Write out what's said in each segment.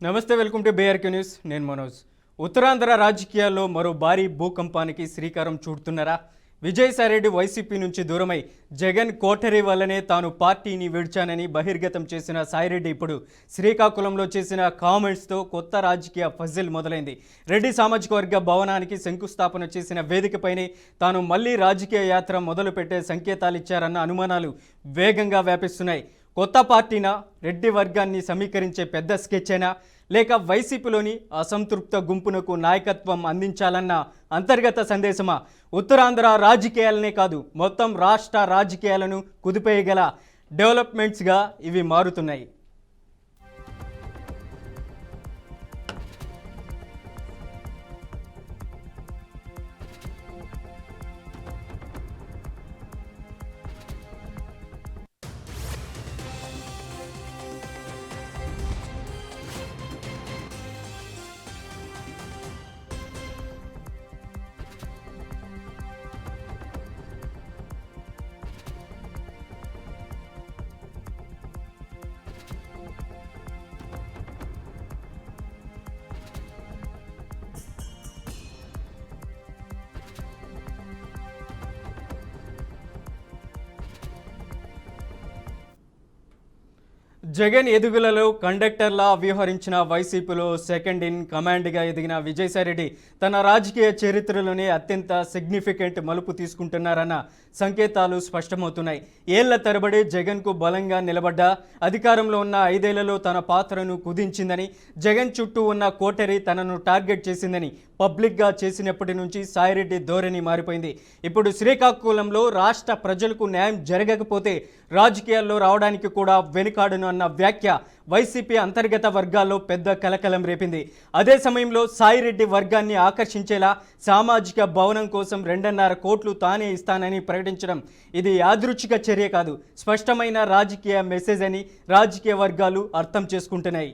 నమస్తే, welcome to బేఆర్కే news. నేను మనోజ్. ఉత్తరాంధ్ర రాజకీయాల్లో మరో భారీ భూకంపానికి శ్రీకారం చుడుతున్నారా? విజయసాయిరెడ్డి వైసీపీ నుంచి దూరమై జగన్ కోటరీ వల్లనే తాను పార్టీని విడిచానని బహిర్గతం చేసిన సాయిరెడ్డి ఇప్పుడు శ్రీకాకుళంలో చేసిన కామెంట్స్తో కొత్త రాజకీయ పజిల్ మొదలైంది. రెడ్డి సామాజిక వర్గ భవనానికి శంకుస్థాపన చేసిన వేదికపైనే తాను మళ్లీ రాజకీయ యాత్ర మొదలుపెట్టే సంకేతాలిచ్చారన్న అనుమానాలు వేగంగా వ్యాపిస్తున్నాయి. కొత్త పార్టీనా, రెడ్డి వర్గాన్ని సమీకరించే పెద్ద స్కెచ్చేనా, లేక వైసీపీలోని అసంతృప్త గుంపునకు నాయకత్వం అందించాలన్న అంతర్గత సందేశమా? ఉత్తరాంధ్ర రాజకీయాలనే కాదు, మొత్తం రాష్ట్ర రాజకీయాలను కుదిపేయగల డెవలప్మెంట్స్గా ఇవి మారుతున్నాయి. జగన్ ఎదుగులలో కండక్టర్లా వ్యవహరించిన వైసీపీలో సెకండ్ ఇన్ కమాండ్గా ఎదిగిన విజయసాయిరెడ్డి తన రాజకీయ చరిత్రలోనే అత్యంత సిగ్నిఫికెంట్ మలుపు తీసుకుంటున్నారన్న సంకేతాలు స్పష్టమవుతున్నాయి. ఏళ్ల తరబడి జగన్కు బలంగా నిలబడ్డ అధికారంలో ఉన్న 5 ఏళ్లలో తన పాత్రను కుదించిందని, జగన్ చుట్టూ ఉన్న కోటరీ తనను టార్గెట్ చేసిందని పబ్లిక్గా చేసినప్పటి నుంచి సాయిరెడ్డి ధోరణి మారిపోయింది. ఇప్పుడు శ్రీకాకుళంలో రాష్ట్ర ప్రజలకు న్యాయం జరగకపోతే రాజకీయాల్లో రావడానికి కూడా వెనుకాడను అన్న వ్యాఖ్య వైసీపీ అంతర్గత వర్గాల్లో పెద్ద కలకలం రేపింది. అదే సమయంలో సాయిరెడ్డి వర్గాన్ని ఆకర్షించేలా సామాజిక భవనం కోసం 2.5 కోట్లు తానే ఇస్తానని ప్రకటించడం ఇది యాదృచ్ఛిక చర్య కాదు, స్పష్టమైన రాజకీయ మెసేజ్ అని రాజకీయ వర్గాలు అర్థం చేసుకుంటున్నాయి.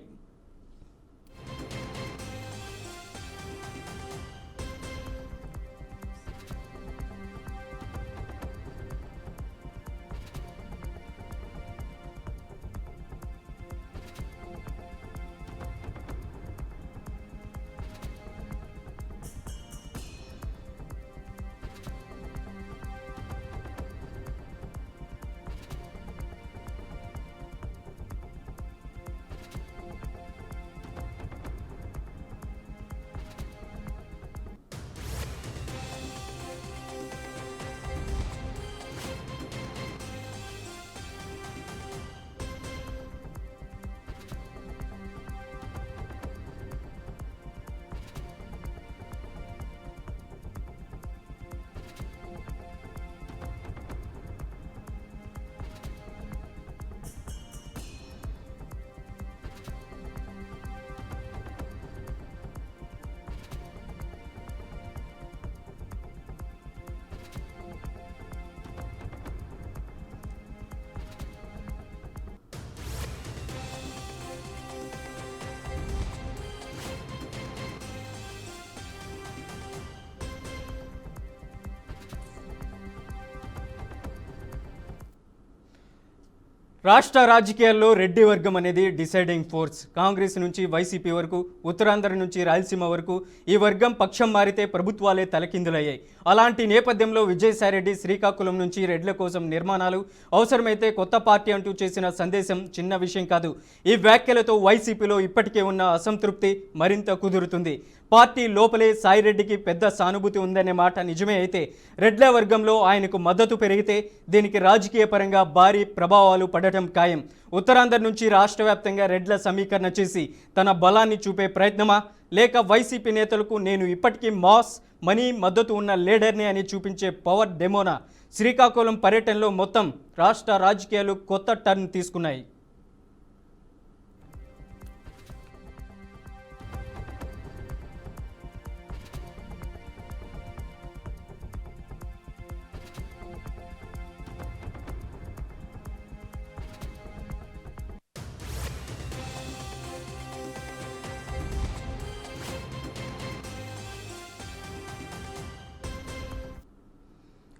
రాష్ట్ర రాజకీయాల్లో రెడ్డి వర్గం అనేది డిసైడింగ్ ఫోర్స్. కాంగ్రెస్ నుంచి వైసీపీ వరకు, ఉత్తరాంధ్ర నుంచి రాయలసీమ వరకు ఈ వర్గం పక్షం మారితే ప్రభుత్వాలే తలకిందులయ్యాయి. అలాంటి నేపథ్యంలో విజయసాయిరెడ్డి శ్రీకాకుళం నుంచి రెడ్ల కోసం నిర్మాణాలు, అవసరమైతే కొత్త పార్టీ అంటూ చేసిన సందేశం చిన్న విషయం కాదు. ఈ వ్యాఖ్యలతో వైసీపీలో ఇప్పటికే ఉన్న అసంతృప్తి మరింత కుదురుతుంది. పార్టీ లోపలే సాయిరెడ్డికి పెద్ద సానుభూతి ఉందనే మాట నిజమే అయితే, రెడ్ల వర్గంలో ఆయనకు మద్దతు పెరిగితే దీనికి రాజకీయ పరంగా భారీ ప్రభావాలు పడటం ఖాయం. ఉత్తరాంధ్ర నుంచి రాష్ట్ర వ్యాప్తంగా రెడ్ల సమీకరణ చేసి తన బలాన్ని చూపే ప్రయత్నమా, లేక వైసీపీ నేతలకు నేను ఇప్పటికీ మాస్ మనీ మద్దతు ఉన్న లీడర్ని అని చూపించే పవర్ డెమోనా? శ్రీకాకుళం పర్యటనలో మొత్తం రాష్ట్ర రాజకీయాలు కొత్త టర్న్ తీసుకున్నాయి.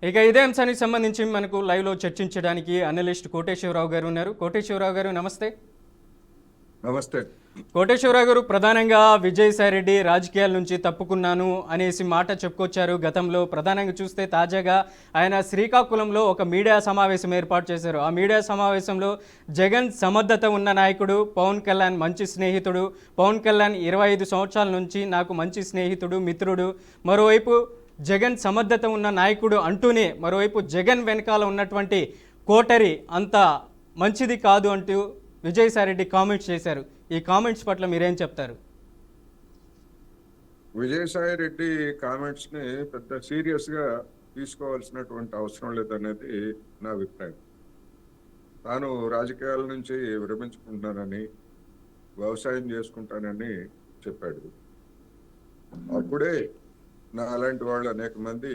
ఇక ఇదే అంశానికి సంబంధించి మనకు లైవ్లో చర్చించడానికి అనలిస్ట్ కోటేశ్వరరావు గారు ఉన్నారు. కోటేశ్వరరావు గారు నమస్తే. నమస్తే. కోటేశ్వరరావు గారు, ప్రధానంగా విజయసాయి రెడ్డి రాజకీయాల నుంచి తప్పుకున్నాను అనేసి మాట చెప్పుకొచ్చారు గతంలో. ప్రధానంగా చూస్తే తాజాగా ఆయన శ్రీకాకుళంలో ఒక మీడియా సమావేశం ఏర్పాటు చేశారు. ఆ మీడియా సమావేశంలో జగన్ సమర్థత ఉన్న నాయకుడు, పవన్ కళ్యాణ్ మంచి స్నేహితుడు, పవన్ కళ్యాణ్ 25 సంవత్సరాల నుంచి నాకు మంచి స్నేహితుడు, మిత్రుడు, మరోవైపు జగన్ సమర్థత ఉన్న నాయకుడు అంటూనే మరోవైపు జగన్ వెనకాల ఉన్నటువంటి కోటరి అంత మంచిది కాదు అంటూ విజయసాయి రెడ్డి కామెంట్స్ చేశారు. ఈ కామెంట్స్ పట్ల మీరేం చెప్తారు? విజయసాయి రెడ్డి కామెంట్స్ ని పెద్ద సీరియస్ గా తీసుకోవాల్సినటువంటి అవసరం లేదనేది నా అభిప్రాయం. తాను రాజకీయాల నుంచి విరమించుకుంటున్నానని, వ్యవసాయం చేసుకుంటానని చెప్పాడు. అప్పుడే నా అలాంటి వాళ్ళు అనేక మంది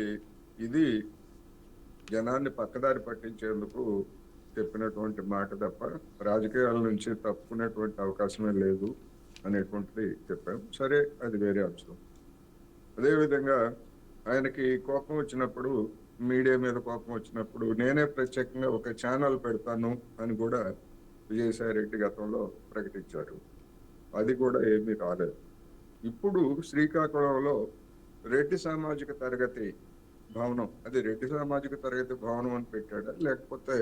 ఇది జనాన్ని పక్కదారి పట్టించేందుకు చెప్పినటువంటి మాట తప్ప రాజకీయాల నుంచి తప్పుకునేటువంటి అవకాశమే లేదు అనేటువంటిది చెప్పాం. సరే, అది వేరే అంశం. అదేవిధంగా ఆయనకి కోపం వచ్చినప్పుడు, మీడియా మీద కోపం వచ్చినప్పుడు నేనే ప్రత్యేకంగా ఒక ఛానల్ పెడతాను అని కూడా విజయసాయి రెడ్డి గతంలో ప్రకటించారు. అది కూడా ఏమీ రాలేదు. ఇప్పుడు శ్రీకాకుళంలో రెడ్డి సామాజిక తరగతి భవనం, అది రెడ్డి సామాజిక తరగతి భవనం అని పెట్టాడా, లేకపోతే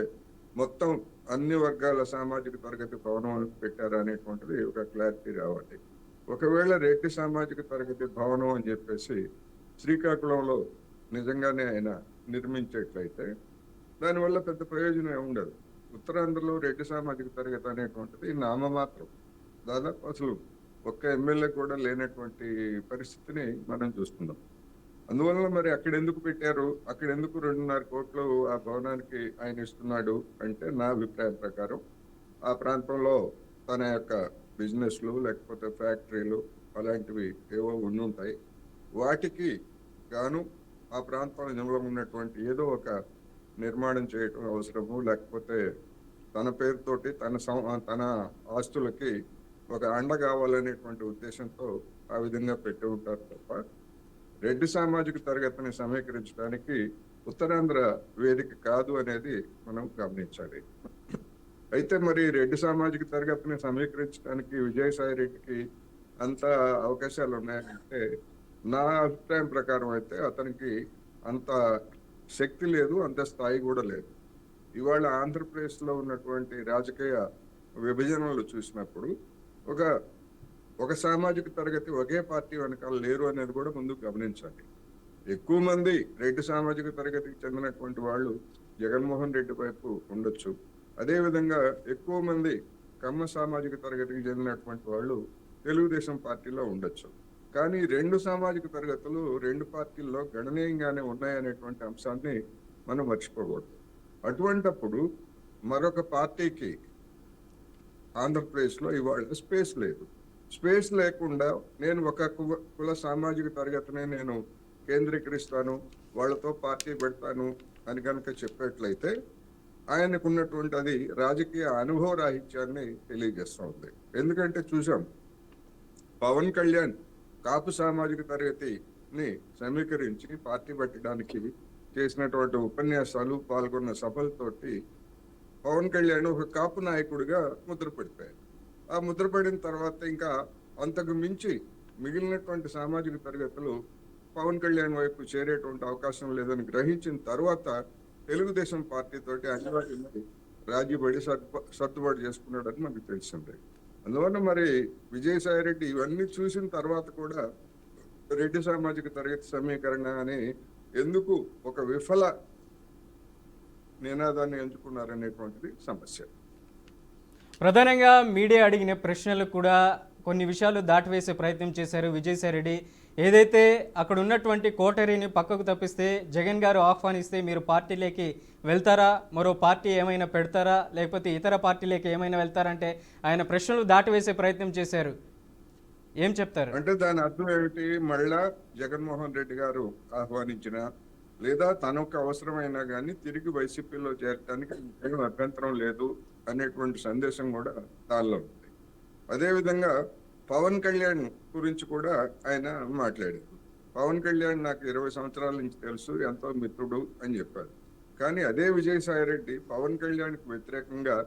మొత్తం అన్ని వర్గాల సామాజిక తరగతి భవనం అని పెట్టారా అనేటువంటిది ఒక క్లారిటీ రావాలి. ఒకవేళ రెడ్డి సామాజిక తరగతి భవనం అని చెప్పేసి శ్రీకాకుళంలో నిజంగానే ఆయన నిర్మించేట్లయితే దానివల్ల పెద్ద ప్రయోజనం ఉండదు. ఉత్తరాంధ్రలో రెడ్డి సామాజిక తరగతి అనేటువంటిది నామమాత్రం. దాదాపు అసలు ఒక్క ఎమ్మెల్యే కూడా లేనటువంటి పరిస్థితిని మనం చూస్తున్నాం. అందువల్ల మరి అక్కడ ఎందుకు పెట్టారు, అక్కడ ఎందుకు 2.5 కోట్లు ఆ భవనానికి ఆయన ఇస్తున్నాడు అంటే, నా అభిప్రాయం ప్రకారం ఆ ప్రాంతంలో తన యొక్క బిజినెస్లు లేకపోతే ఫ్యాక్టరీలు అలాంటివి ఏవో ఉండుంటాయి. వాటికి గాను ఆ ప్రాంతంలో ఉన్నటువంటి ఏదో ఒక నిర్మాణం చేయటం అవసరము, లేకపోతే తన పేరుతోటి తన ఆస్తులకి ఒక అండ కావాలనేటువంటి ఉద్దేశంతో ఆ విధంగా పెట్టి ఉంటారు తప్ప రెడ్డి సామాజిక తరగతిని సమీకరించడానికి ఉత్తరాంధ్ర వేదిక కాదు అనేది మనం గమనించాలి. అయితే మరి రెడ్డి సామాజిక తరగతిని సమీకరించడానికి విజయసాయి రెడ్డికి అంత అవకాశాలు ఉన్నాయంటే, నా అభిప్రాయం ప్రకారం అయితే అతనికి అంత శక్తి లేదు, అంత స్థాయి కూడా లేదు. ఇవాళ ఆంధ్రప్రదేశ్లో ఉన్నటువంటి రాజకీయ విభజనలు చూసినప్పుడు ఒక సామాజిక తరగతి ఒకే పార్టీ వెనకాల లేరు అనేది కూడా ముందు గమనించాలి. ఎక్కువ మంది రెడ్డి సామాజిక తరగతికి చెందినటువంటి వాళ్ళు జగన్మోహన్ రెడ్డి వైపు ఉండొచ్చు. అదేవిధంగా ఎక్కువ మంది కమ్మ సామాజిక తరగతికి చెందినటువంటి వాళ్ళు తెలుగుదేశం పార్టీలో ఉండొచ్చు. కానీ 2 సామాజిక తరగతులు 2 పార్టీల్లో గణనీయంగానే ఉన్నాయనేటువంటి అంశాన్ని మనం మర్చిపోకూడదు. అటువంటప్పుడు మరొక పార్టీకి ఆంధ్రప్రదేశ్లో ఇవాళ స్పేస్ లేదు. స్పేస్ లేకుండా నేను ఒక కుల సామాజిక తరగతిని నేను కేంద్రీకరిస్తాను, వాళ్ళతో పార్టీ పెడతాను అని కనుక చెప్పేట్లయితే ఆయనకు ఉన్నటువంటి అది రాజకీయ అనుభవ రాహిత్యాన్ని తెలియజేస్తుంది. ఎందుకంటే చూసాం, పవన్ కళ్యాణ్ కాపు సామాజిక తరగతిని సమీకరించి పార్టీ పెట్టడానికి చేసినటువంటి ఉపన్యాసాలు, పాల్గొన్న సభలతోటి పవన్ కళ్యాణ్ ఒక కాపు నాయకుడిగా ముద్రపడిపోయారు. ఆ ముద్రపడిన తర్వాత ఇంకా అంతకు మించి మిగిలినటువంటి సామాజిక తరగతులు పవన్ కళ్యాణ్ వైపు చేరేటువంటి అవకాశం లేదని గ్రహించిన తర్వాత తెలుగుదేశం పార్టీతోటి అనివార్యమై రాజీపడి సర్దుబాటు చేసుకున్నాడని మనకు తెలిసిందే. అందువల్ల మరి విజయసాయి రెడ్డి ఇవన్నీ చూసిన తర్వాత కూడా రెడ్డి సామాజిక తరగతి సమీకరణ అని ఎందుకు ఒక విఫల నినాదాన్ని ఎంచుకున్నారనేటువంటిది సమస్య. ప్రధానంగా మీడియా అడిగిన ప్రశ్నలు కూడా కొన్ని విషయాలు దాటివేసే ప్రయత్నం చేశారు విజయసాయి రెడ్డి. ఏదైతే అక్కడ ఉన్నటువంటి కోటరీని పక్కకు తప్పిస్తే జగన్ గారు ఆహ్వానిస్తే మీరు పార్టీలోకి వెళ్తారా, మరో పార్టీ ఏమైనా పెడతారా, లేకపోతే ఇతర పార్టీలోకి ఏమైనా వెళ్తారంటే ఆయన ప్రశ్నలు దాటివేసే ప్రయత్నం చేశారు. ఏం చెప్తారు? అంటే దాని అర్థం ఏమిటి? మళ్ళా జగన్మోహన్ రెడ్డి గారు ఆహ్వానించిన లేదా తనకు అవసరమైనా కానీ తిరిగి వైసీపీలో చేరడానికి ఏం అభ్యంతరం లేదు అనేటువంటి సందేశం కూడా దానిలో ఉంది. అదేవిధంగా పవన్ కళ్యాణ్ గురించి కూడా ఆయన మాట్లాడారు. పవన్ కళ్యాణ్ నాకు 20 సంవత్సరాల నుంచి తెలుసు, ఎంతో మిత్రుడు అని చెప్పారు. కానీ అదే విజయసాయి రెడ్డి పవన్ కళ్యాణ్కి వ్యతిరేకంగా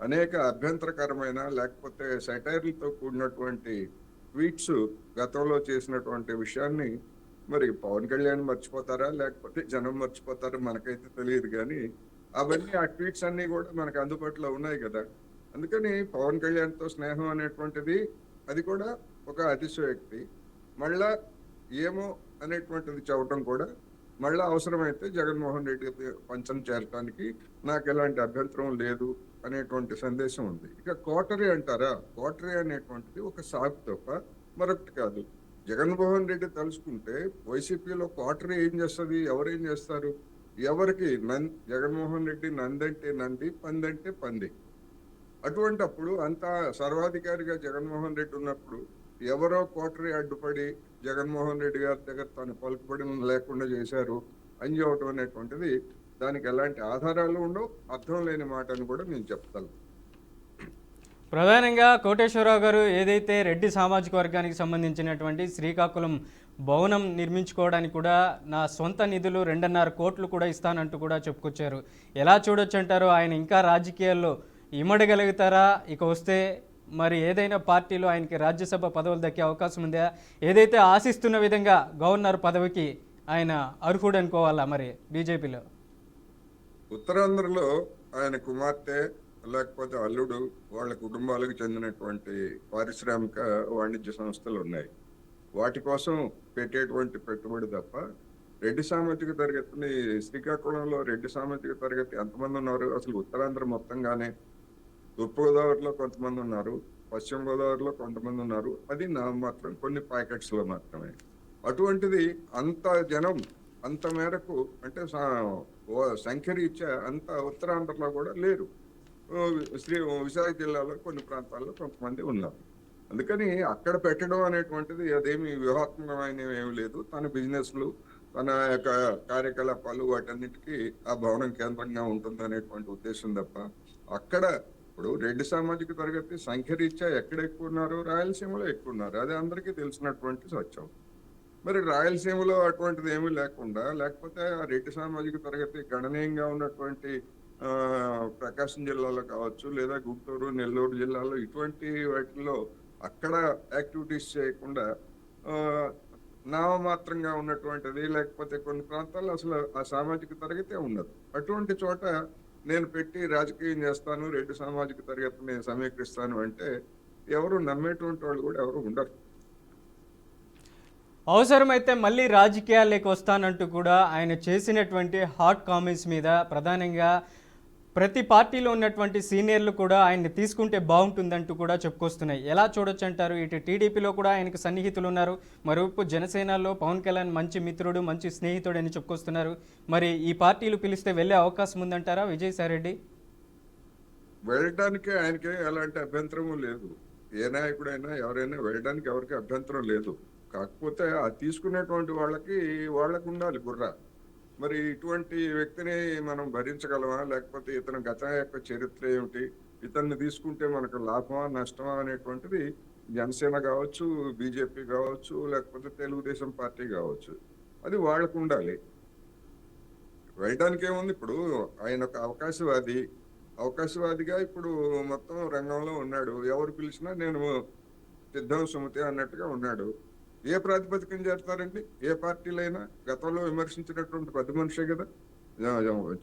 అనేక అభ్యంతరకరమైన లేకపోతే సెటైర్లతో కూడినటువంటి ట్వీట్స్ గతంలో చేసినటువంటి విషయాన్ని మరి పవన్ కళ్యాణ్ మర్చిపోతారా లేకపోతే జనం మర్చిపోతారా మనకైతే తెలియదు కానీ అవన్నీ ఆ ట్వీట్స్ అన్ని కూడా మనకు అందుబాటులో ఉన్నాయి కదా. అందుకని పవన్ కళ్యాణ్తో స్నేహం అనేటువంటిది అది కూడా ఒక అతిశయోక్తి. మళ్ళా ఏమో అనేటువంటిది చెప్పడం కూడా మళ్ళా అవసరమైతే జగన్మోహన్ రెడ్డి పంచం చేరటానికి నాకు ఎలాంటి అభ్యంతరం లేదు అనేటువంటి సందేశం ఉంది. ఇక కోటరీ అంటారా, కోటరీ అనేటువంటిది ఒక సాగు తప్ప మరొకటి కాదు. జగన్మోహన్ రెడ్డి తలుచుకుంటే వైసీపీలో కోటరీ ఏం చేస్తుంది, ఎవరేం చేస్తారు? ఎవరికి జగన్మోహన్ రెడ్డి నందంటే నంది, పందంటే పంది. అటువంటి అప్పుడు అంత సర్వాధికారిగా జగన్మోహన్ రెడ్డి ఉన్నప్పుడు ఎవరో కోటరీ అడ్డుపడి జగన్మోహన్ రెడ్డి గారి దగ్గర తను పలుకుబడి లేకుండా చేశారు అని చెప్పడం అనేటువంటిది దానికి ఎలాంటి ఆధారాలు ఉండవు, అర్థం లేని మాట అని కూడా నేను చెప్తాను. ప్రధానంగా కోటేశ్వరరావు గారు ఏదైతే రెడ్డి సామాజిక వర్గానికి సంబంధించినటువంటి శ్రీకాకుళం భవనం నిర్మించుకోవడానికి కూడా నా సొంత నిధులు 2.5 కోట్లు కూడా ఇస్తానంటూ కూడా చెప్పుకొచ్చారు. ఎలా చూడొచ్చు అంటారు? ఆయన ఇంకా రాజకీయాల్లో ఇమడగలుగుతారా? ఇక వస్తే మరి ఏదైనా పార్టీలో ఆయనకి రాజ్యసభ పదవులు దక్కే అవకాశం ఉందా? ఏదైతే ఆశిస్తున్న విధంగా గవర్నర్ పదవికి ఆయన అర్హుడు అనుకోవాలా మరి బీజేపీలో? ఉత్తరాంధ్రలో ఆయన కుమార్తె లేకపోతే అల్లుడు వాళ్ళ కుటుంబాలకు చెందినటువంటి పారిశ్రామిక వాణిజ్య సంస్థలు ఉన్నాయి. వాటి కోసం పెట్టేటువంటి పెట్టుబడి తప్ప రెడ్డి సామాజిక తరగతిని శ్రీకాకుళంలో రెడ్డి సామాజిక తరగతి ఎంతమంది ఉన్నారు? అసలు ఉత్తరాంధ్ర మొత్తంగానే తూర్పుగోదావరిలో కొంతమంది ఉన్నారు, పశ్చిమ గోదావరిలో కొంతమంది ఉన్నారు. అది నా మాత్రం కొన్ని ప్యాకెట్స్ లో మాత్రమే. అటువంటిది అంత జనం అంత మేరకు అంటే సంఖ్యరీత్యా అంత ఉత్తరాంధ్రలో కూడా లేరు. విశాఖ జిల్లాలో కొన్ని ప్రాంతాల్లో కొంతమంది ఉన్నారు. అందుకని అక్కడ పెట్టడం అనేటువంటిది అదేమి వ్యూహాత్మకమైన ఏమి లేదు. తన బిజినెస్లు తన యొక్క కార్యకలాపాలు వాటన్నిటికీ ఆ భవనం కేంద్రంగా ఉంటుంది అనేటువంటి ఉద్దేశం తప్ప అక్కడ ఇప్పుడు రెడ్డి సామాజిక తరగతి సంఖ్యరీత్యా ఎక్కడ ఎక్కువ ఉన్నారు? రాయలసీమలో ఎక్కువ ఉన్నారు. అది అందరికీ తెలిసినటువంటి సత్యం. మరి రాయలసీమలో అటువంటిది ఏమీ లేకుండా లేకపోతే ఆ రెడ్డి సామాజిక తరగతి గణనీయంగా ఉన్నటువంటి ప్రకాశం జిల్లాలో కావచ్చు లేదా గుంటూరు నెల్లూరు జిల్లాలో ఇటువంటి వాటిల్లో అక్కడ యాక్టివిటీస్ చేయకుండా నామమాత్రంగా ఉన్నటువంటిది లేకపోతే కొన్ని ప్రాంతాల్లో అసలు ఆ సామాజిక తరగతే ఉండదు. అటువంటి చోట నేను పెట్టి రాజకీయం చేస్తాను, రెడ్డి సామాజిక తరగతిని సమీకరిస్తాను అంటే ఎవరు నమ్మేటువంటి వాళ్ళు కూడా ఎవరు ఉండరు. అవసరమైతే మళ్ళీ రాజకీయాల్లోకి వస్తానంటూ కూడా ఆయన చేసినటువంటి హాట్ కామెంట్స్ మీద ప్రధానంగా ప్రతి పార్టీలో ఉన్నటువంటి సీనియర్లు కూడా ఆయన్ని తీసుకుంటే బాగుంటుందంటూ కూడా చెప్పుకొస్తున్నాయి. ఎలా చూడొచ్చు అంటారు? ఇటు టీడీపీలో కూడా ఆయనకు సన్నిహితులు ఉన్నారు, మరోవైపు జనసేనలో పవన్ కళ్యాణ్ మంచి మిత్రుడు మంచి స్నేహితుడు అని చెప్పుకొస్తున్నారు. మరి ఈ పార్టీలు పిలిస్తే వెళ్ళే అవకాశం ఉందంటారా విజయసాయి రెడ్డి? వెళ్ళడానికి ఆయనకి ఎలాంటి అభ్యంతరము లేదు. ఏ నాయకుడైనా ఎవరైనా వెళ్ళడానికి ఎవరికి అభ్యంతరం లేదు. కాకపోతే ఆ తీసుకునేటువంటి వాళ్ళకు ఉండాలి బుర్ర. మరి ఇటువంటి వ్యక్తిని మనం భరించగలమా, లేకపోతే ఇతని గత యొక్క చరిత్ర ఏమిటి, ఇతన్ని తీసుకుంటే మనకు లాభమా నష్టమా అనేటువంటిది జనసేన కావచ్చు, బీజేపీ కావచ్చు, లేకపోతే తెలుగుదేశం పార్టీ కావచ్చు, అది వాళ్ళకు ఉండాలి. వెళ్ళడానికి ఏముంది? ఇప్పుడు ఆయన ఒక అవకాశవాదిగా ఇప్పుడు మొత్తం రంగంలో ఉన్నాడు. ఎవరు పిలిచినా నేను సిద్ధం సుమతి అన్నట్టుగా ఉన్నాడు. ఏ ప్రాతిపదికన చేస్తారండి? ఏ పార్టీలైనా గతంలో విమర్శించినటువంటి పెద్ద మనిషే కదా.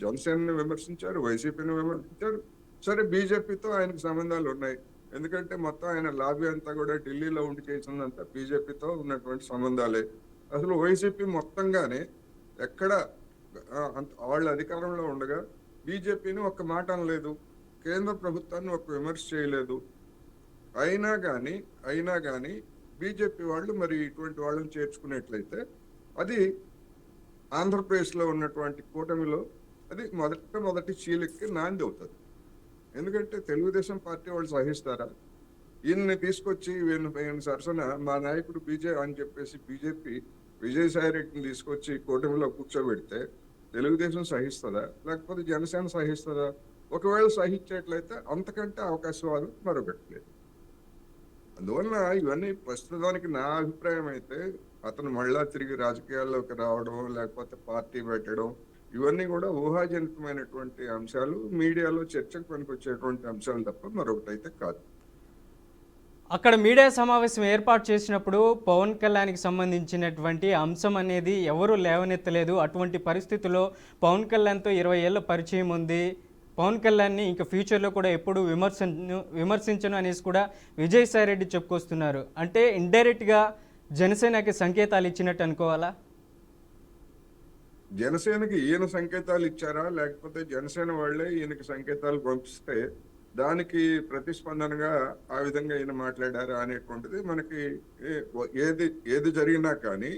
జనసేనని విమర్శించారు, వైసీపీని విమర్శించారు. సరే బీజేపీతో ఆయనకు సంబంధాలు ఉన్నాయి. ఎందుకంటే మొత్తం ఆయన లాబీ అంతా కూడా ఢిల్లీలో ఉండి చేసిందంతా బీజేపీతో ఉన్నటువంటి సంబంధాలే. అసలు వైసీపీ మొత్తంగానే ఎక్కడ వాళ్ళు అధికారంలో ఉండగా బీజేపీని ఒక్క మాట అనలేదు, కేంద్ర ప్రభుత్వాన్ని ఒక విమర్శ చేయలేదు. అయినా కానీ బీజేపీ వాళ్ళు మరి ఇటువంటి వాళ్ళని చేర్చుకునేట్లయితే అది ఆంధ్రప్రదేశ్లో ఉన్నటువంటి కూటమిలో అది మొదటి చీలికి నాంది అవుతుంది. ఎందుకంటే తెలుగుదేశం పార్టీ వాళ్ళు సహిస్తారా? ఈయన్ని తీసుకొచ్చి ఈయన సరసన మా నాయకుడు అని చెప్పేసి బీజేపీ విజయసాయి రెడ్డిని తీసుకొచ్చి కూటమిలో కూర్చోబెడితే తెలుగుదేశం సహిస్తుందా, లేకపోతే జనసేన సహిస్తుందా? ఒకవేళ సహించేట్లయితే అంతకంటే అవకాశవాదం మరొకటి లేదు. అందువల్ల ఇవన్నీ ప్రస్తుతానికి నా అభిప్రాయం అయితే అతను మళ్ళా తిరిగి రాజకీయాల్లోకి రావడం లేకపోతే పార్టీ పెట్టడం ఇవన్నీ కూడా ఊహాజనితమైనటువంటి అంశాలు, మీడియాలో చర్చకు పనికొచ్చేటువంటి అంశాలు తప్ప మరొకటైతే కాదు. అక్కడ మీడియా సమావేశం ఏర్పాటు చేసినప్పుడు పవన్ కళ్యాణ్కి సంబంధించినటువంటి అంశం అనేది ఎవరూ లేవనెత్తలేదు. అటువంటి పరిస్థితుల్లో పవన్ కళ్యాణ్తో 20 ఏళ్ళ పరిచయం ఉంది. పవన్ కళ్యాణ్ని ఇంకా ఫ్యూచర్లో కూడా ఎప్పుడు విమర్శించను అనేసి కూడా విజయసాయిరెడ్డి చెప్పుకొస్తున్నారు. అంటే ఇండైరెక్ట్గా జనసేనకి సంకేతాలు ఇచ్చినట్టు అనుకోవాలా? జనసేనకి ఈయన సంకేతాలు ఇచ్చారా, లేకపోతే జనసేన వాళ్ళే ఈయనకి సంకేతాలు పంపిస్తే దానికి ప్రతిస్పందనగా ఆ విధంగా ఈయన మాట్లాడారా అనేటువంటిది మనకి ఏది ఏది జరిగినా కానీ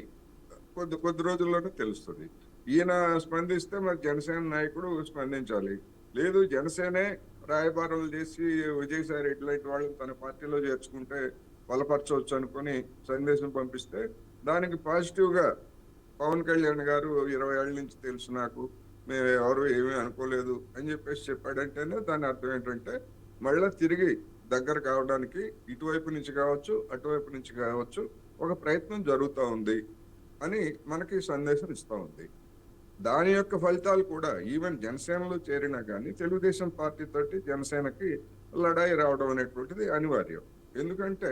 కొద్ది కొద్ది రోజుల్లోనే తెలుస్తుంది. ఈయన స్పందిస్తే మరి జనసేన నాయకుడు స్పందించాలి. లేదు జనసేనే రాయబారాలు చేసి విజయసాయి రెడ్డి లాంటి వాళ్ళని తన పార్టీలో చేర్చుకుంటే బలపరచవచ్చు అనుకుని సందేశం పంపిస్తే దానికి పాజిటివ్గా పవన్ కళ్యాణ్ గారు 20 ఏళ్ళ నుంచి తెలుసు నాకు, మేము ఎవరు ఏమీ అనుకోలేదు అని చెప్పేసి చెప్పాడంటేనే దాని అర్థం ఏంటంటే మళ్ళా తిరిగి దగ్గర కావడానికి ఇటువైపు నుంచి కావచ్చు అటువైపు నుంచి కావచ్చు ఒక ప్రయత్నం జరుగుతూ ఉంది అని మనకి సందేశం ఇస్తూ ఉంది. దాని యొక్క ఫలితాలు కూడా ఈవెన్ జనసేనలో చేరినా కానీ తెలుగుదేశం పార్టీ తోటి జనసేనకి లడాయి రావడం అనేటువంటిది అనివార్యం. ఎందుకంటే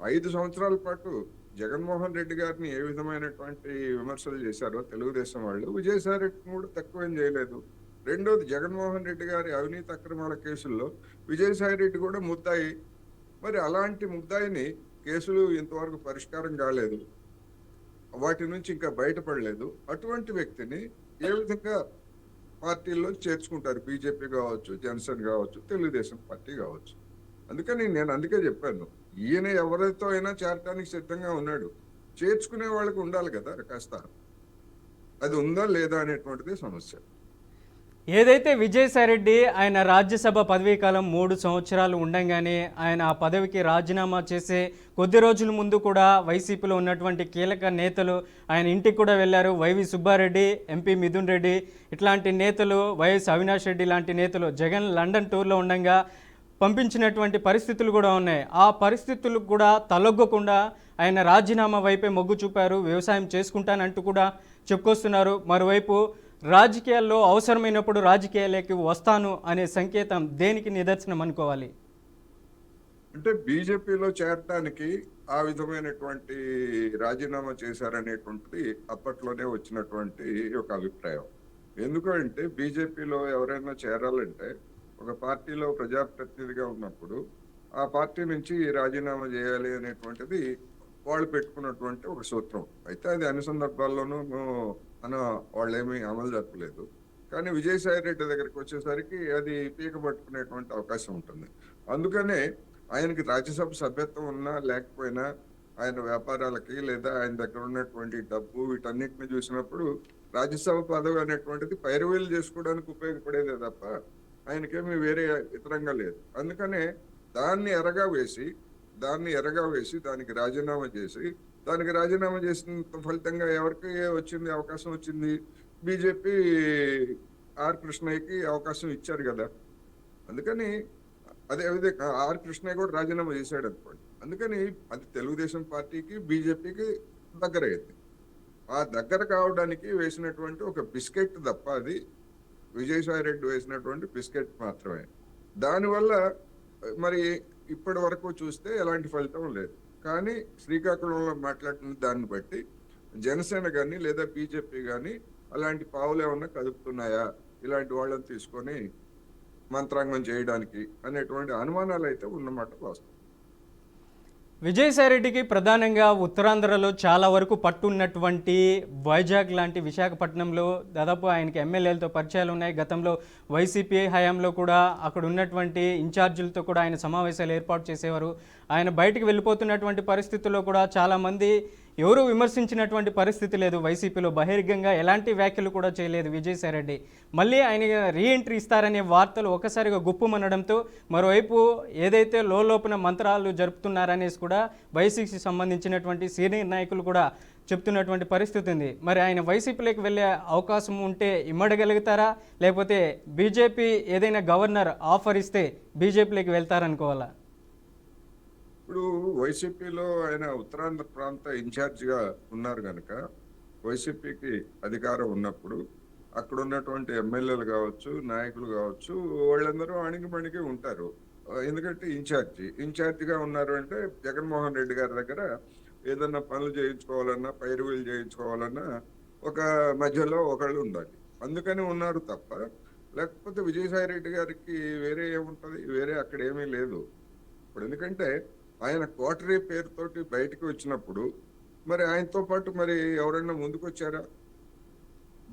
5 సంవత్సరాల పాటు జగన్మోహన్ రెడ్డి గారిని ఏ విధమైనటువంటి విమర్శలు చేశారో తెలుగుదేశం వాళ్ళు, విజయసాయి రెడ్డిని కూడా తక్కువేం చేయలేదు. రెండోది, జగన్మోహన్ రెడ్డి గారి అవినీతి అక్రమాల కేసుల్లో విజయసాయి రెడ్డి కూడా ముద్దాయి. మరి అలాంటి ముద్దాయిని కేసులు ఇంతవరకు పరిష్కారం కాలేదు, వాటి నుంచి ఇంకా బయటపడలేదు. అటువంటి వ్యక్తిని ఏ విధంగా పార్టీల్లో చేర్చుకుంటారు? బీజేపీ కావచ్చు, జనసేన కావచ్చు, తెలుగుదేశం పార్టీ కావచ్చు. అందుకని నేను అందుకే చెప్పాను, ఈయన ఎవరితో అయినా చేరటానికి సిద్ధంగా ఉన్నాడు. చేర్చుకునే వాళ్ళకి ఉండాలి కదా కాస్త, అది ఉందా లేదా అనేటువంటిది సమస్య. ఏదైతే విజయసాయిరెడ్డి ఆయన రాజ్యసభ పదవీకాలం 3 సంవత్సరాలు ఉండంగానే ఆయన ఆ పదవికి రాజీనామా చేసే కొద్ది రోజుల ముందు కూడా వైసీపీలో ఉన్నటువంటి కీలక నేతలు ఆయన ఇంటికి కూడా వెళ్ళారు. వైవి సుబ్బారెడ్డి, ఎంపీ మిథున్ రెడ్డి ఇట్లాంటి నేతలు, వైఎస్ అవినాష్ రెడ్డి లాంటి నేతలు జగన్ లండన్ టూర్లో ఉండగా పంపించినటువంటి పరిస్థితులు కూడా ఉన్నాయి. ఆ పరిస్థితులకు కూడా తలొగ్గకుండా ఆయన రాజీనామా వైపే మొగ్గు చూపారు. వ్యవసాయం చేసుకుంటానంటూ కూడా చెప్పుకొస్తున్నారు. మరోవైపు రాజకీయాల్లో అవసరమైనప్పుడు రాజకీయాలకి వస్తాను అనే సంకేతం దేనికి నిదర్శనం అనుకోవాలి? అంటే బీజేపీలో చేరటానికి ఆ విధమైనటువంటి రాజీనామా చేశారనేటువంటిది అప్పట్లోనే వచ్చినటువంటి ఒక అభిప్రాయం. ఎందుకంటే బీజేపీలో ఎవరైనా చేరాలంటే ఒక పార్టీలో ప్రజాప్రతినిధిగా ఉన్నప్పుడు ఆ పార్టీ నుంచి రాజీనామా చేయాలి అనేటువంటిది వాళ్ళు పెట్టుకున్నటువంటి ఒక సూత్రం. అయితే అది అన్ని సందర్భాల్లోనూ వాళ్ళేమీ అమలు జరపలేదు. కానీ విజయసాయి రెడ్డి దగ్గరికి వచ్చేసరికి అది పీక పట్టుకునేటువంటి అవకాశం ఉంటుంది. అందుకనే ఆయనకి రాజ్యసభ సభ్యత్వం ఉన్నా లేకపోయినా ఆయన వ్యాపారాలకి లేదా ఆయన దగ్గర ఉన్నటువంటి డబ్బు వీటన్నిటిని చూసినప్పుడు రాజ్యసభ పదవి అనేటువంటిది పైరువేలు చేసుకోవడానికి ఉపయోగపడేదే తప్ప ఆయనకేమీ వేరే ఇతరంగా లేదు. అందుకనే దాన్ని ఎరగా వేసి దానికి రాజీనామా చేసిన ఫలితంగా ఎవరికి వచ్చింది అవకాశం వచ్చింది? బీజేపీ ఆర్ కృష్ణయ్యకి అవకాశం ఇచ్చారు కదా. అందుకని అదే విధంగా ఆర్ కృష్ణయ్య కూడా రాజీనామా చేశాడు అనుకోండి. అందుకని అది తెలుగుదేశం పార్టీకి బీజేపీకి దగ్గర అయింది. ఆ దగ్గర కావడానికి వేసినటువంటి ఒక బిస్కెట్ తప్ప అది విజయసాయి రెడ్డి వేసినటువంటి బిస్కెట్ మాత్రమే. దానివల్ల మరి ఇప్పటి వరకు చూస్తే ఎలాంటి ఫలితం లేదు. కానీ శ్రీకాకుళంలో మాట్లాడిన దాన్ని బట్టి జనసేన కానీ లేదా బీజేపీ కానీ అలాంటి పావులు ఏమన్నా కదుపుతున్నాయా ఇలాంటి వాళ్ళని తీసుకొని మంత్రాంగం చేయడానికి అనేటువంటి అనుమానాలు అయితే ఉన్నమాట వాస్తవం. విజయసాయిరెడ్డికి ప్రధానంగా ఉత్తరాంధ్రలో చాలా వరకు పట్టున్నటువంటి వైజాగ్ లాంటి విశాఖపట్నంలో దాదాపు ఆయనకి ఎమ్మెల్యేలతో పరిచయాలు ఉన్నాయి. గతంలో వైసీపీ హయాంలో కూడా అక్కడ ఉన్నటువంటి ఇన్ఛార్జీలతో కూడా ఆయన సమావేశాలు ఏర్పాటు చేసేవారు. ఆయన బయటికి వెళ్ళిపోతున్నటువంటి పరిస్థితుల్లో కూడా చాలామంది ఎవరు విమర్శించినటువంటి పరిస్థితి లేదు. వైసీపీలో బహిరంగంగా ఎలాంటి వ్యాఖ్యలు కూడా చేయలేదు విజయసాయిరెడ్డి. మళ్ళీ ఆయన రీఎంట్రీ ఇస్తారనే వార్తలు ఒక్కసారిగా గుప్పుమనడంతో మరోవైపు ఏదైతే లోపల మంత్రాలు జరుపుతున్నారనేసి కూడా వైసీపీకి సంబంధించినటువంటి సీనియర్ నాయకులు కూడా చెప్తున్నటువంటి పరిస్థితి ఉంది. మరి ఆయన వైసీపీలోకి వెళ్ళే అవకాశం ఉంటే ఇమ్మడగలుగుతారా, లేకపోతే బీజేపీ ఏదైనా గవర్నర్ ఆఫర్ ఇస్తే బీజేపీలోకి వెళ్తారనుకోవాలా? ఇప్పుడు వైసీపీలో ఆయన ఉత్తరాంధ్ర ప్రాంత ఇన్ఛార్జిగా ఉన్నారు కనుక వైసీపీకి అధికారం ఉన్నప్పుడు అక్కడ ఉన్నటువంటి ఎమ్మెల్యేలు కావచ్చు, నాయకులు కావచ్చు, వాళ్ళందరూ అణిగిమణిగి ఉంటారు. ఎందుకంటే ఇన్ఛార్జిగా ఉన్నారు అంటే జగన్మోహన్ రెడ్డి గారి దగ్గర ఏదన్నా పనులు చేయించుకోవాలన్నా, పైరువీలు చేయించుకోవాలన్నా ఒక మధ్యలో ఒకళ్ళు ఉండాలి. అందుకని ఉన్నారు తప్ప, లేకపోతే విజయసాయి రెడ్డి గారికి వేరే ఏముంటది? వేరే అక్కడ ఏమీ లేదు. ఇప్పుడు ఎందుకంటే ఆయన కోటరీ పేరుతోటి బయటకు వచ్చినప్పుడు మరి ఆయనతో పాటు మరి ఎవరైనా ముందుకు వచ్చారా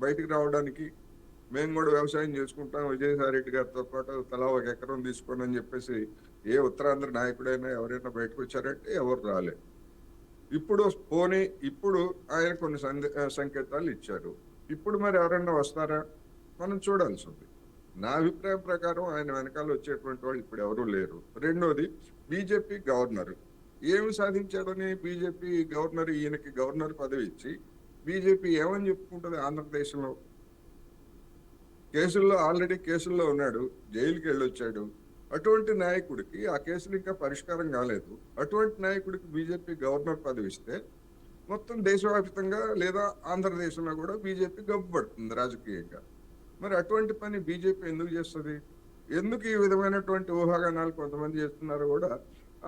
బయటికి రావడానికి? మేము కూడా వ్యవసాయం చేసుకుంటాం విజయసాయి రెడ్డి గారితో పాటు తలా ఒక ఎకరం తీసుకోండి అని చెప్పేసి ఏ ఉత్తరాంధ్ర నాయకుడైనా ఎవరైనా బయటకు వచ్చారంటే ఎవరు రాలేదు. ఇప్పుడు ఆయన కొన్ని సంకేతాలు ఇచ్చారు. ఇప్పుడు మరి ఎవరైనా వస్తారా మనం చూడాల్సి ఉంది. నా అభిప్రాయం ప్రకారం ఆయన వెనకాల వచ్చేటువంటి వాళ్ళు ఇప్పుడు ఎవరూ లేరు. రెండోది, బీజేపీ గవర్నర్ ఏమి సాధించాడని బీజేపీ గవర్నర్ ఈయనకి గవర్నర్ పదవి ఇచ్చి బీజేపీ ఏమని చెప్పుకుంటుంది? ఆంధ్రప్రదేశ్లో ఆల్రెడీ కేసుల్లో ఉన్నాడు, జైలుకి వెళ్ళొచ్చాడు. అటువంటి నాయకుడికి ఆ కేసులు ఇంకా పరిష్కారం కాలేదు. అటువంటి నాయకుడికి బీజేపీ గవర్నర్ పదవి ఇస్తే మొత్తం దేశవ్యాప్తంగా లేదా ఆంధ్రదేశంలో కూడా బీజేపీ గబ్బుపడుతుంది రాజకీయంగా. మరి అటువంటి పని బీజేపీ ఎందుకు చేస్తుంది? ఎందుకు ఈ విధమైనటువంటి ఊహాగానాలు కొంతమంది చేస్తున్నారో కూడా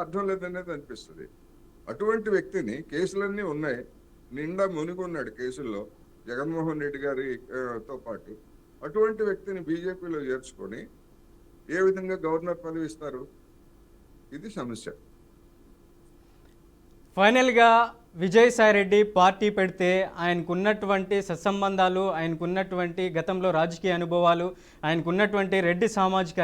అర్థం లేదనేది అనిపిస్తుంది. అటువంటి వ్యక్తిని, కేసులన్నీ ఉన్నాయి, నిండా మునిగి ఉన్నాడు కేసుల్లో జగన్మోహన్ రెడ్డి గారితో పాటు. అటువంటి వ్యక్తిని బీజేపీలో చేర్చుకొని ఏ విధంగా గవర్నర్ పదవి ఇస్తారు? ఇది సమస్య. ఫైనల్గా విజయసాయి రెడ్డి పార్టీ పెడితే ఆయనకున్నటువంటి సత్సంబంధాలు, ఆయనకున్నటువంటి గతంలో రాజకీయ అనుభవాలు, ఆయనకున్నటువంటి రెడ్డి సామాజిక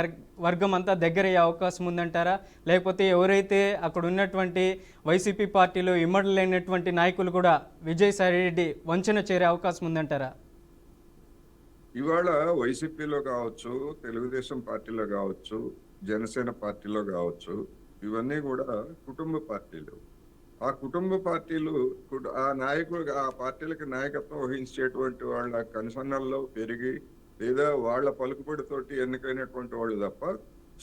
వర్గం అంతా దగ్గరయ్యే అవకాశం ఉందంటారా? లేకపోతే ఎవరైతే అక్కడ ఉన్నటువంటి వైసీపీ పార్టీలో ఇమ్మడలేనటువంటి నాయకులు కూడా విజయసాయి రెడ్డి వంచన చేరే అవకాశం ఉందంటారా? ఇవాళ వైసీపీలో కావచ్చు, తెలుగుదేశం పార్టీలో కావచ్చు, జనసేన పార్టీలో కావచ్చు, ఇవన్నీ కూడా కుటుంబ పార్టీలు. ఆ కుటుంబ పార్టీలు ఆ పార్టీలకు నాయకత్వం వహించేటువంటి వాళ్ళ కనుసన్నల్లో పెరిగి లేదా వాళ్ళ పలుకుబడితోటి ఎన్నికైనటువంటి వాళ్ళు తప్ప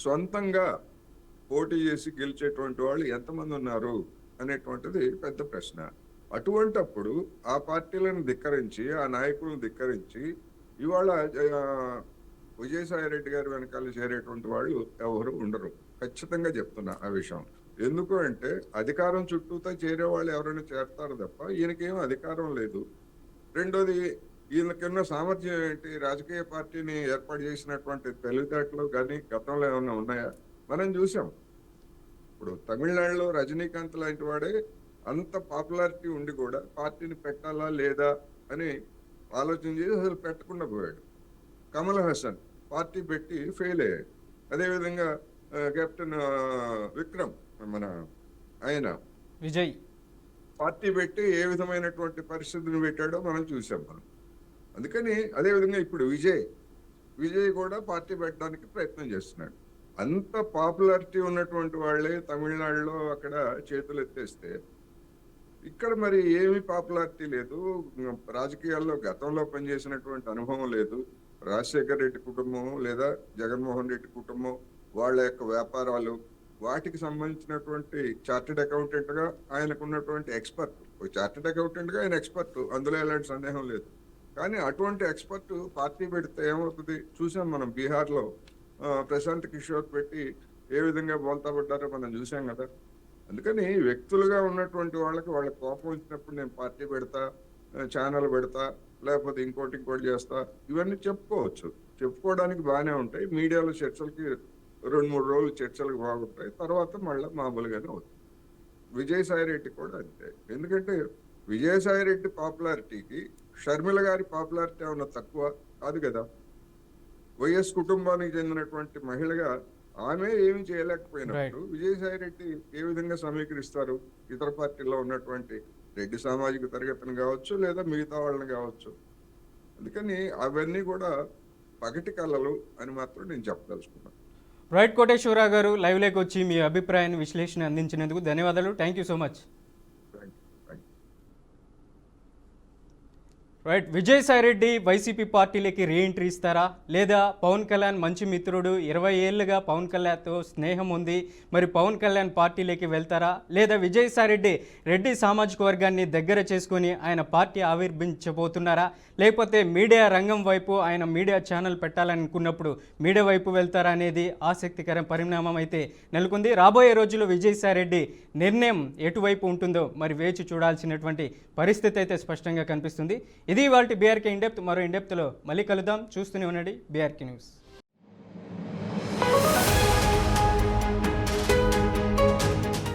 సొంతంగా పోటీ చేసి గెలిచేటువంటి వాళ్ళు ఎంతమంది ఉన్నారు అనేటువంటిది పెద్ద ప్రశ్న. అటువంటప్పుడు ఆ పార్టీలను ధిక్కరించి, ఆ నాయకులను ధిక్కరించి ఇవాళ విజయసాయి రెడ్డి గారి వెనకాల చేరేటువంటి వాళ్ళు ఎవరు ఉండరు. ఖచ్చితంగా చెప్తున్నా ఆ విషయం. ఎందుకు అంటే అధికారం చుట్టూతో చేరే వాళ్ళు ఎవరైనా చేరతారు తప్ప ఈయనకేం అధికారం లేదు. రెండోది, ఈయనకున్న సామర్థ్యం ఏంటి? రాజకీయ పార్టీని ఏర్పాటు చేసినటువంటి తెలివితేటలు కానీ గతంలో ఏమైనా ఉన్నాయా? మనం చూసాం. ఇప్పుడు తమిళనాడులో రజనీకాంత్ లాంటి వాడే అంత పాపులారిటీ ఉండి కూడా పార్టీని పెట్టాలా లేదా అని ఆలోచన చేసి అసలు పెట్టకుండా పోయాడు. కమల్ హాసన్ పార్టీ పెట్టి ఫెయిల్ అయ్యాడు. అదేవిధంగా కెప్టెన్ విక్రమ్ ఆయన విజయ్ పార్టీ పెట్టి ఏ విధమైనటువంటి పరిస్థితిని పెట్టాడో మనం చూసాం. అందుకని అదేవిధంగా ఇప్పుడు విజయ్ కూడా పార్టీ పెట్టడానికి ప్రయత్నం చేస్తున్నాడు. అంత పాపులారిటీ ఉన్నటువంటి వాళ్ళే తమిళనాడులో అక్కడ చేతులు ఎత్తేస్తే ఇక్కడ మరి ఏమి పాపులారిటీ లేదు. రాజకీయాల్లో గతంలో పనిచేసినటువంటి అనుభవం లేదు. రాజశేఖర్ రెడ్డి కుటుంబం లేదా జగన్మోహన్ రెడ్డి కుటుంబం వాళ్ళ యొక్క వ్యాపారాలు, వాటికి సంబంధించినటువంటి చార్టెడ్ అకౌంటెంట్ గా ఆయనకున్నటువంటి ఎక్స్పర్ట్, చార్టెడ్ అకౌంటెంట్ గా ఆయన ఎక్స్పర్ట్, అందులో ఎలాంటి సందేహం లేదు. కానీ అటువంటి ఎక్స్పర్ట్ పార్టీ పెడితే ఏమవుతుంది చూసాం మనం. బీహార్లో ప్రశాంత్ కిషోర్ పెట్టి ఏ విధంగా బోల్తా పడ్డారో మనం చూసాం కదా. అందుకని వ్యక్తులుగా ఉన్నటువంటి వాళ్ళకి వాళ్ళ కోపం వచ్చినప్పుడు నేను పార్టీ పెడతా, ఛానల్ పెడతా, లేకపోతే ఇంకోటి చేస్తా, ఇవన్నీ చెప్పుకోవడానికి బాగానే ఉంటాయి. మీడియాలో చర్చలకి 2-3 రోజులు చర్చలకు బాగుంటాయి, తర్వాత మళ్ళీ మామూలుగానే అవుతుంది. విజయసాయి రెడ్డి కూడా అంతే. ఎందుకంటే విజయసాయి రెడ్డి పాపులారిటీకి షర్మిల గారి పాపులారిటీ ఏమన్నా తక్కువ కాదు కదా. వైఎస్ కుటుంబానికి చెందినటువంటి మహిళగా ఆమె ఏమి చేయలేకపోయినప్పుడు విజయసాయి రెడ్డి ఏ విధంగా సమీకరిస్తారు? ఇతర పార్టీల్లో ఉన్నటువంటి రెడ్డి సామాజిక తరగతిని కావచ్చు లేదా మిగతా వాళ్ళని కావచ్చు. అందుకని అవన్నీ కూడా పగటి కళలు అని మాత్రం నేను చెప్పదలుచుకున్నాను. రైట్, కోటేశ్వరరావు గారు లైవ్లోకి వచ్చి మీ అభిప్రాయాన్ని, విశ్లేషణ అందించినందుకు ధన్యవాదాలు. Thank you so much. Right, Vijayasai Reddy YCP పార్టీలోకి రీఎంట్రీ ఇస్తారా, లేదా పవన్ కళ్యాణ్ మంచి మిత్రుడు, 20 ఏళ్ళుగా పవన్ కళ్యాణ్తో స్నేహం ఉంది, మరి పవన్ కళ్యాణ్ పార్టీలోకి వెళ్తారా, లేదా విజయసాయిరెడ్డి రెడ్డి సామాజిక వర్గాన్ని దగ్గర చేసుకొని ఆయన పార్టీ ఆవిర్భించబోతున్నారా, లేకపోతే మీడియా రంగం వైపు ఆయన మీడియా ఛానల్ పెట్టాలనుకున్నప్పుడు మీడియా వైపు వెళ్తారా అనేది ఆసక్తికర పరిణామం అయితే నెలకొంది. రాబోయే రోజుల్లో విజయసాయిరెడ్డి నిర్ణయం ఎటువైపు ఉంటుందో మరి వేచి చూడాల్సినటువంటి పరిస్థితి అయితే స్పష్టంగా కనిపిస్తుంది. ఇది ఇవాల్టి బీఆర్కే ఇండెప్త్. మరో ఇండెప్త్లో మళ్ళీ కలుద్దాం. చూస్తూనే ఉండండి బీఆర్కే న్యూస్.